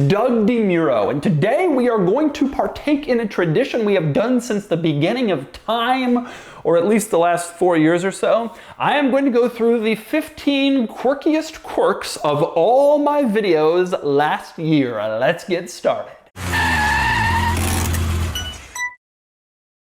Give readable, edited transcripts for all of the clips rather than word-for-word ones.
Doug DeMuro, and today we are going to partake in a tradition we have done since the beginning of time, or at least the last 4 years or so. I am going to go through the 15 quirkiest quirks of all my videos last year. Let's get started.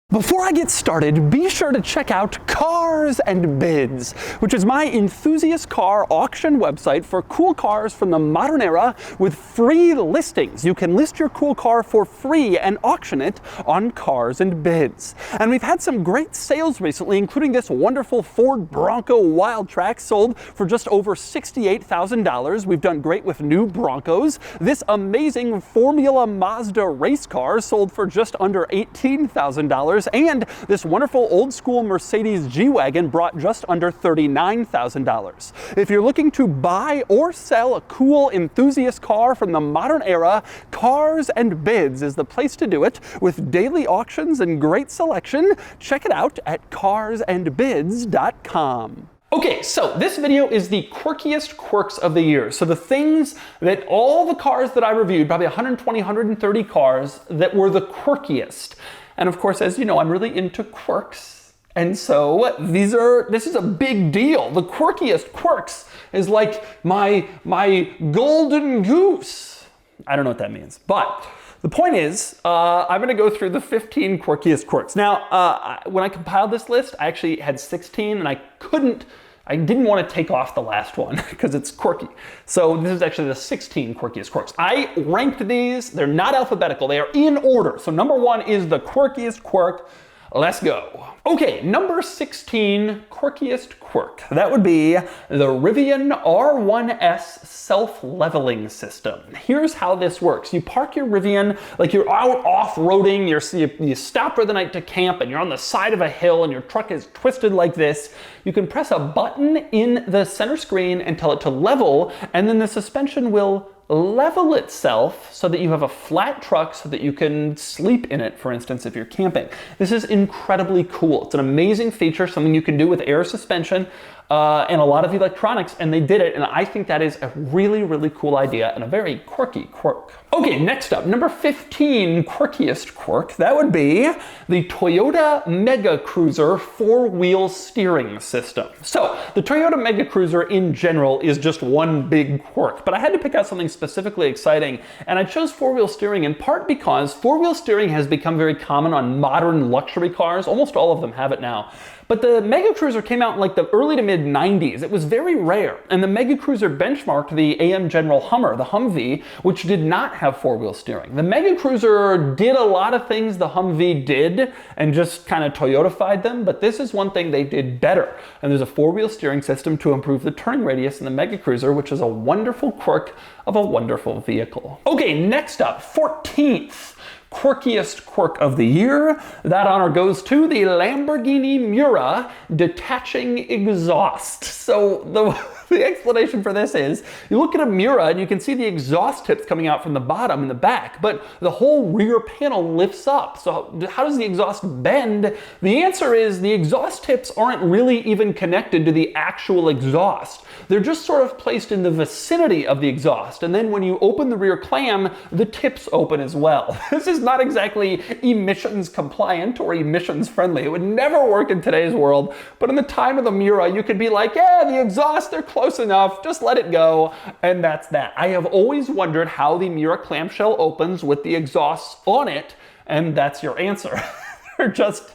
Before I get started, be sure to check out Cars and Bids, which is my enthusiast car auction website for cool cars from the modern era with free listings. You can list your cool car for free and auction it on Cars and Bids. And we've had some great sales recently, including this wonderful Ford Bronco Wildtrak sold for just over $68,000. We've done great with new Broncos. This amazing Formula Mazda race car sold for just under $18,000. And this wonderful old school Mercedes G-Wagon brought just under $39,000. If you're looking to buy or sell a cool enthusiast car from the modern era, Cars and Bids is the place to do it with daily auctions and great selection. Check it out at carsandbids.com. Okay, so this video is the quirkiest quirks of the year. So the things that all the cars that I reviewed, probably 120, 130 cars that were the quirkiest. And of course, as you know, I'm really into quirks. And so this is a big deal. The quirkiest quirks is like my golden goose. I don't know what that means, but the point is, I'm gonna go through the 15 quirkiest quirks. Now, when I compiled this list, I actually had 16 and I didn't want to take off the last one because it's quirky. So this is actually the 16 quirkiest quirks. I ranked these, they're not alphabetical, they are in order. So number 1 is the quirkiest quirk. Let's go. Okay, number 16 quirkiest quirk. That would be the Rivian R1S self-leveling system. Here's how this works. You park your Rivian, like you're out off-roading, you stop for the night to camp and you're on the side of a hill and your truck is twisted like this. You can press a button in the center screen and tell it to level, and then the suspension will level itself so that you have a flat truck so that you can sleep in it, for instance, if you're camping. This is incredibly cool. It's an amazing feature, something you can do with air suspension and a lot of electronics, and they did it, and I think that is a really, really cool idea and a very quirky quirk. Okay, next up, number 15 quirkiest quirk, that would be the Toyota Mega Cruiser 4-wheel steering system. So the Toyota Mega Cruiser in general is just one big quirk, but I had to pick out something specifically exciting, and I chose 4-wheel steering in part because 4-wheel steering has become very common on modern luxury cars. Almost all of them have it now. But the Mega Cruiser came out in like the early to mid 90s. It was very rare. And the Mega Cruiser benchmarked the AM General Hummer, the Humvee, which did not have 4-wheel steering. The Mega Cruiser did a lot of things the Humvee did and just kind of Toyotified them, but this is one thing they did better. And there's a 4-wheel steering system to improve the turning radius in the Mega Cruiser, which is a wonderful quirk of a wonderful vehicle. Okay, next up, 14th. Quirkiest quirk of the year. That honor goes to the Lamborghini Murcielago detaching exhaust. So the explanation for this is, you look at a Murcielago and you can see the exhaust tips coming out from the bottom and the back, but the whole rear panel lifts up. So how does the exhaust bend? The answer is the exhaust tips aren't really even connected to the actual exhaust. They're just sort of placed in the vicinity of the exhaust. And then when you open the rear clam, the tips open as well. This is not exactly emissions compliant or emissions friendly. It would never work in today's world, but in the time of the Murcielago, you could be like, yeah, the exhaust, they're close enough, just let it go, and that's that. I have always wondered how the Murcielago clamshell opens with the exhausts on it, and that's your answer. They're just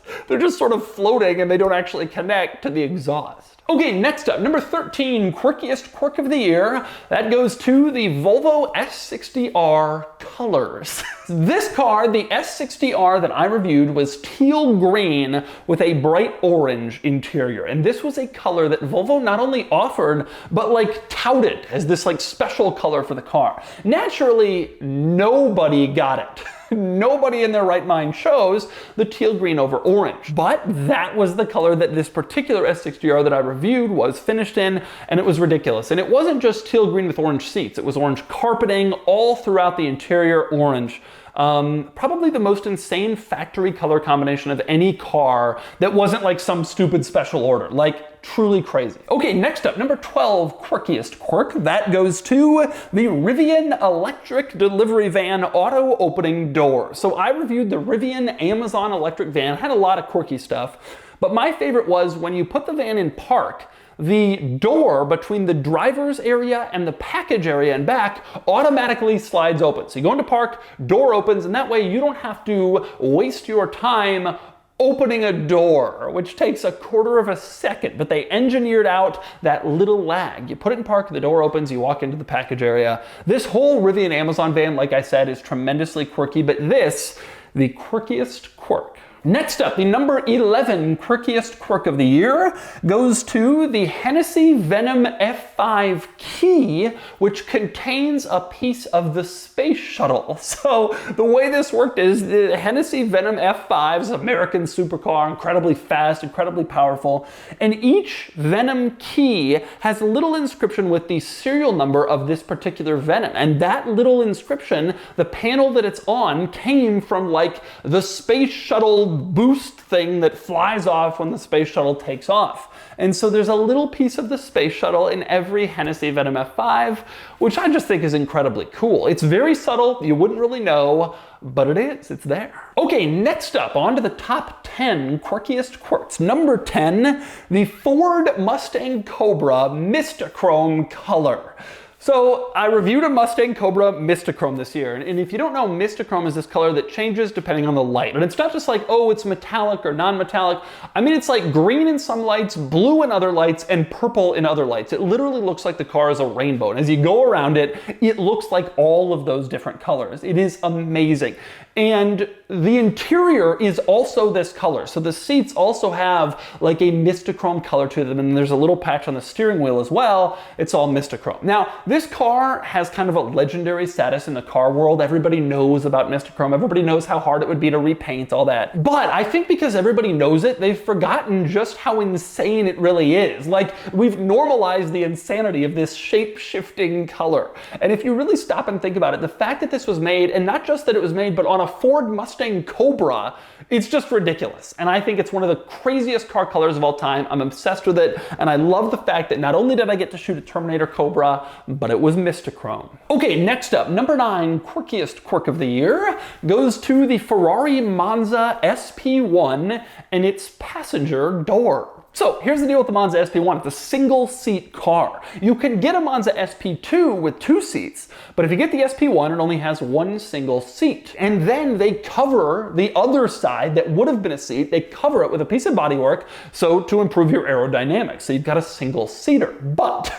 sort of floating and they don't actually connect to the exhaust. Okay, next up, number 13, quirkiest quirk of the year. That goes to the Volvo S60R colors. This car, the S60R that I reviewed, was teal green with a bright orange interior. And this was a color that Volvo not only offered, but like touted as this like special color for the car. Naturally, nobody got it. Nobody in their right mind chose the teal green over orange, but that was the color that this particular S60R that I reviewed was finished in, and it was ridiculous. And it wasn't just teal green with orange seats, it was orange carpeting all throughout the interior, orange. Probably the most insane factory color combination of any car that wasn't like some stupid special order. Like, truly crazy. Okay, next up, number 12, quirkiest quirk. That goes to the Rivian electric delivery van auto opening door. So I reviewed the Rivian Amazon electric van, had a lot of quirky stuff, but my favorite was when you put the van in park, the door between the driver's area and the package area and back automatically slides open. So you go into park, door opens, and that way you don't have to waste your time opening a door, which takes a quarter of a second, but they engineered out that little lag. You put it in park, the door opens, you walk into the package area. This whole Rivian Amazon van, like I said, is tremendously quirky, but this, the quirkiest quirk. Next up, the number 11 quirkiest quirk of the year goes to the Hennessy Venom F5 key, which contains a piece of the space shuttle. So the way this worked is the Hennessy Venom F5 is an American supercar, incredibly fast, incredibly powerful, and each Venom key has a little inscription with the serial number of this particular Venom. And that little inscription, the panel that it's on, came from like the space shuttle boost thing that flies off when the space shuttle takes off. And so there's a little piece of the space shuttle in every Hennessy Venom F5, which I just think is incredibly cool. It's very subtle, you wouldn't really know, but it is, it's there. Okay, next up, on to the top 10 quirkiest quirks. Number 10, the Ford Mustang Cobra Mistachrome color. So I reviewed a Mustang Cobra Mistachrome this year, and if you don't know, Mistachrome is this color that changes depending on the light. And it's not just like, oh, it's metallic or non-metallic. I mean, it's like green in some lights, blue in other lights, and purple in other lights. It literally looks like the car is a rainbow. And as you go around it, it looks like all of those different colors. It is amazing. And the interior is also this color. So the seats also have like a Mistachrome color to them, and there's a little patch on the steering wheel as well. It's all Mistachrome. Now, this car has kind of a legendary status in the car world. Everybody knows about Mistachrome. Everybody knows how hard it would be to repaint, all that. But I think because everybody knows it, they've forgotten just how insane it really is. Like, we've normalized the insanity of this shape-shifting color. And if you really stop and think about it, the fact that this was made, and not just that it was made, but on a Ford Mustang Cobra, it's just ridiculous. And I think it's one of the craziest car colors of all time. I'm obsessed with it, and I love the fact that not only did I get to shoot a Terminator Cobra, but it was Mistachrome. Okay, next up, number 9 quirkiest quirk of the year goes to the Ferrari Monza SP1 and its passenger door. So here's the deal with the Monza SP1. It's a single seat car. You can get a Monza SP2 with 2 seats, but if you get the SP1, it only has 1 single seat. And then they cover the other side that would have been a seat, they cover it with a piece of bodywork, so to improve your aerodynamics. So you've got a single seater. But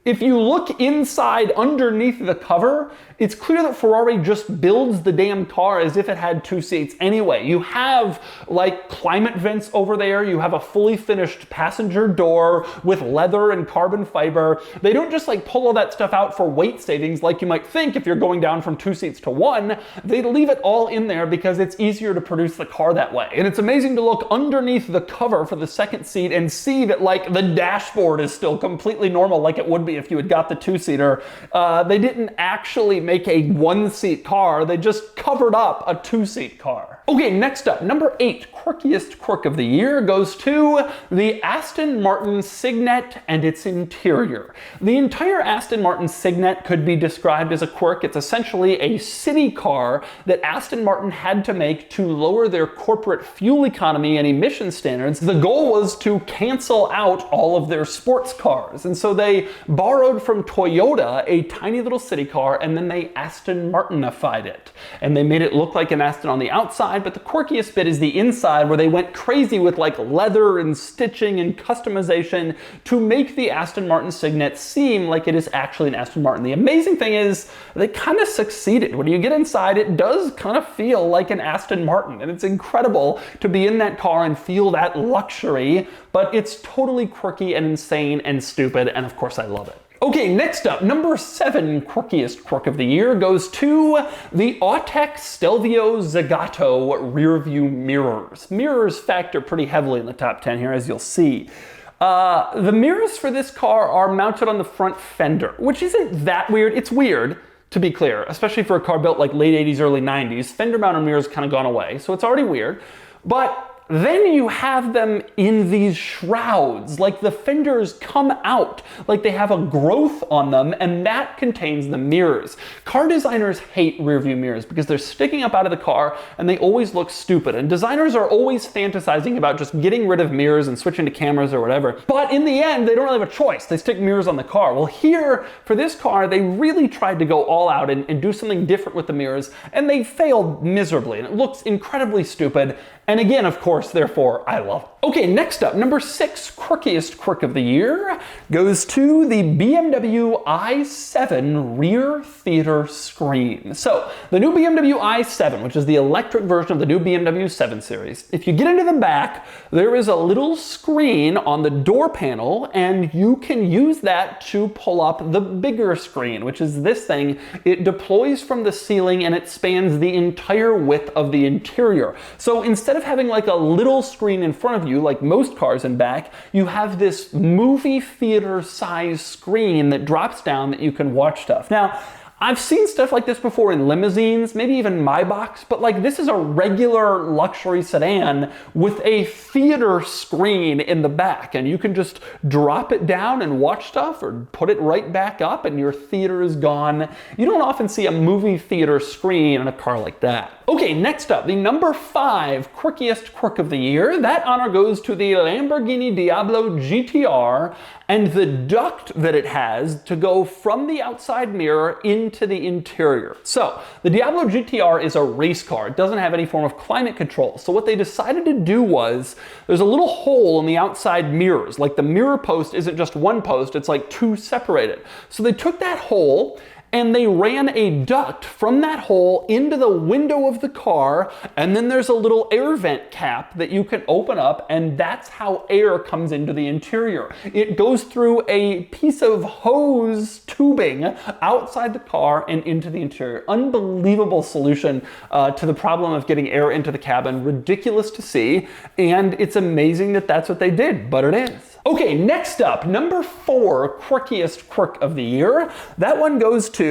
if you look inside underneath the cover, it's clear that Ferrari just builds the damn car as if it had 2 seats anyway. You have like climate vents over there, you have a fully finished passenger door with leather and carbon fiber. They don't just like pull all that stuff out for weight savings like you might think if you're going down from 2 seats to 1. They leave it all in there because it's easier to produce the car that way. And it's amazing to look underneath the cover for the second seat and see that like the dashboard is still completely normal like it would be if you had got the 2-seater. They didn't actually make a 1-seat car, they just covered up a 2-seat car. Okay, next up, number 8 quirkiest quirk of the year goes to the Aston Martin Signet and its interior. The entire Aston Martin Signet could be described as a quirk. It's essentially a city car that Aston Martin had to make to lower their corporate fuel economy and emission standards. The goal was to cancel out all of their sports cars. And so they borrowed from Toyota a tiny little city car, and then they Aston Martinified it. And they made it look like an Aston on the outside, but the quirkiest bit is the inside, where they went crazy with like leather and stitching and customization to make the Aston Martin Signet seem like it is actually an Aston Martin. The amazing thing is they kind of succeeded. When you get inside, it does kind of feel like an Aston Martin, and it's incredible to be in that car and feel that luxury, but it's totally quirky and insane and stupid, and of course I love it. Okay, next up, number 7 quirkiest quirk of the year goes to the Autech Stelvio Zagato rear view mirrors. Mirrors factor pretty heavily in the top 10 here, as you'll see. The mirrors for this car are mounted on the front fender, which isn't that weird. It's weird. to be clear, especially for a car built like late 80s, early 90s. Fender mounted mirrors kind of gone away, so it's already weird. But then you have them in these shrouds, like the fenders come out, like they have a growth on them, and that contains the mirrors. Car designers hate rear view mirrors because they're sticking up out of the car and they always look stupid. And designers are always fantasizing about just getting rid of mirrors and switching to cameras or whatever. But in the end, they don't really have a choice. They stick mirrors on the car. Well, here, for this car, they really tried to go all out and do something different with the mirrors, and they failed miserably, and it looks incredibly stupid. And again, of course, therefore, I love it. Okay, next up, number 6 quirkiest quirk of the year goes to the BMW i7 rear theater screen. So, the new BMW i7, which is the electric version of the new BMW 7 Series, if you get into the back, there is a little screen on the door panel, and you can use that to pull up the bigger screen, which is this thing. It deploys from the ceiling and it spans the entire width of the interior. So instead of having like a little screen in front of you, like most cars in back, you have this movie theater size screen that drops down that you can watch stuff. Now, I've seen stuff like this before in limousines, maybe even Maybachs, but like this is a regular luxury sedan with a theater screen in the back, and you can just drop it down and watch stuff or put it right back up and your theater is gone. You don't often see a movie theater screen in a car like that. Okay, next up, the number 5 quirkiest quirk of the year. That honor goes to the Lamborghini Diablo GTR and the duct that it has to go from the outside mirror into the interior. So, the Diablo GTR is a race car. It doesn't have any form of climate control. So what they decided to do was, there's a little hole in the outside mirrors. Like the mirror post isn't just one post, it's like 2 separated. So they took that hole and they ran a duct from that hole into the window of the car, and then there's a little air vent cap that you can open up, and that's how air comes into the interior. It goes through a piece of hose tubing outside the car and into the interior. Unbelievable solution to the problem of getting air into the cabin. Ridiculous to see, and it's amazing that that's what they did, but it is. Okay, next up, number 4 quirkiest quirk of the year. That one goes to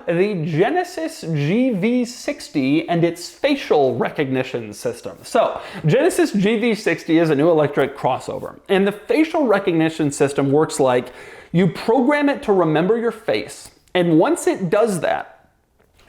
the Genesis GV60 and its facial recognition system. So, Genesis GV60 is a new electric crossover, and the facial recognition system works like you program it to remember your face, and once it does that,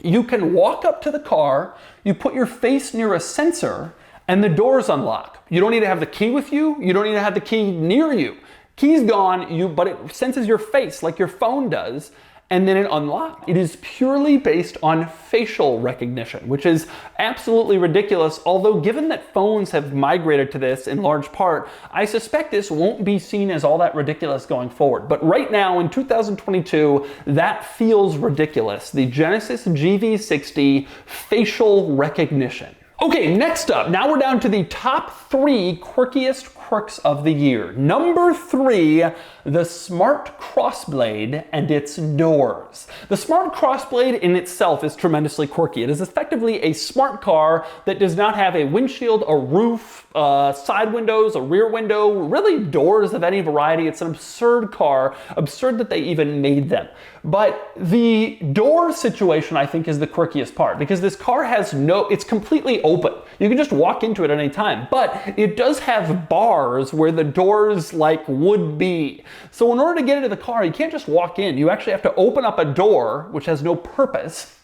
you can walk up to the car, you put your face near a sensor, and the doors unlock. You don't need to have the key with you. You don't need to have the key near you. Key's gone, but it senses your face like your phone does, and then it unlocks. It is purely based on facial recognition, which is absolutely ridiculous. Although given that phones have migrated to this in large part, I suspect this won't be seen as all that ridiculous going forward. But right now in 2022, that feels ridiculous. The Genesis GV60 facial recognition. Okay, next up, now we're down to the top 3 quirkiest quirks of the year. Number 3, the Smart Crossblade and its doors. The Smart Crossblade in itself is tremendously quirky. It is effectively a smart car that does not have a windshield, a roof, side windows, a rear window, really doors of any variety. It's an absurd car, absurd that they even made them. But the door situation, I think, is the quirkiest part, because this car has it's completely open. You can just walk into it at any time, but it does have bars where the doors like would be. So in order to get into the car, you can't just walk in. You actually have to open up a door, which has no purpose.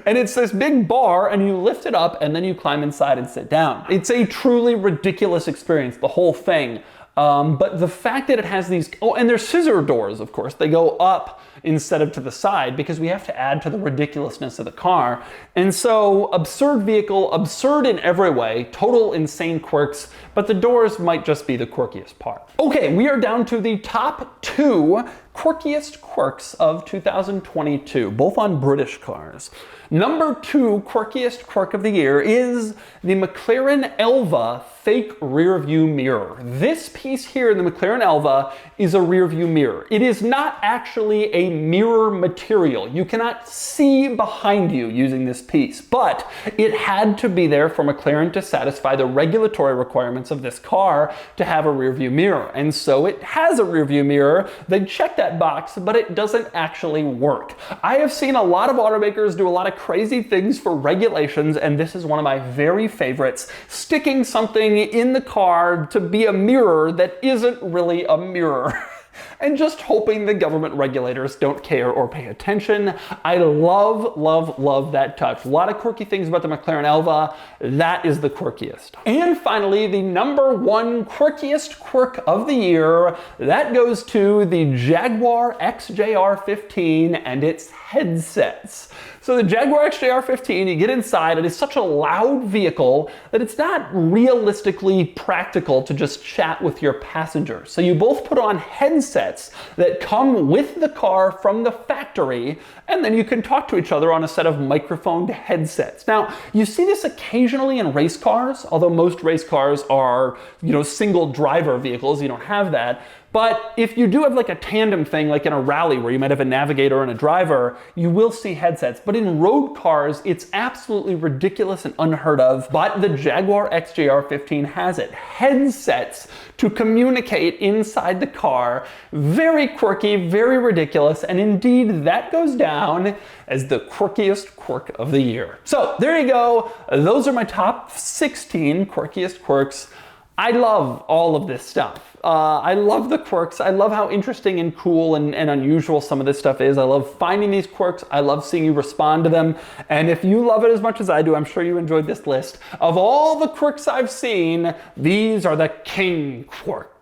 And it's this big bar, and you lift it up, and then you climb inside and sit down. It's a truly ridiculous experience, the whole thing. But the fact that it has these, and there's scissor doors, of course. They go up instead of to the side because we have to add to the ridiculousness of the car. And so, absurd vehicle, absurd in every way, total insane quirks, but the doors might just be the quirkiest part. Okay, we are down to the top 2 quirkiest quirks of 2022, both on British cars. Number 2 quirkiest quirk of the year is the McLaren Elva fake rear view mirror. This piece here in the McLaren Elva is a rear view mirror. It is not actually a mirror material. You cannot see behind you using this piece, but it had to be there for McLaren to satisfy the regulatory requirements of this car to have a rear view mirror. And so it has a rear view mirror. They checked that box, but it doesn't actually work. I have seen a lot of automakers do a lot of crazy things for regulations, and this is one of my very favorites, sticking something in the car to be a mirror that isn't really a mirror. And just hoping the government regulators don't care or pay attention. I love, love, love that touch. A lot of quirky things about the McLaren Elva. That is the quirkiest. And finally, the #1 quirkiest quirk of the year, that goes to the Jaguar XJR15 and its headsets. So the Jaguar XJR15, you get inside, and it's such a loud vehicle that it's not realistically practical to just chat with your passengers. So you both put on headsets that come with the car from the factory, and then you can talk to each other on a set of microphoned headsets. Now, you see this occasionally in race cars, although most race cars are, single driver vehicles, you don't have that. But if you do have like a tandem thing, like in a rally where you might have a navigator and a driver, you will see headsets. But in road cars, it's absolutely ridiculous and unheard of. But the Jaguar XJR15 has it. Headsets to communicate inside the car. Very quirky, very ridiculous, and indeed that goes down as the quirkiest quirk of the year. So there you go. Those are my top 16 quirkiest quirks. I love all of this stuff. I love the quirks. I love how interesting and cool and unusual some of this stuff is. I love finding these quirks. I love seeing you respond to them. And if you love it as much as I do, I'm sure you enjoyed this list. Of all the quirks I've seen, these are the king quirks.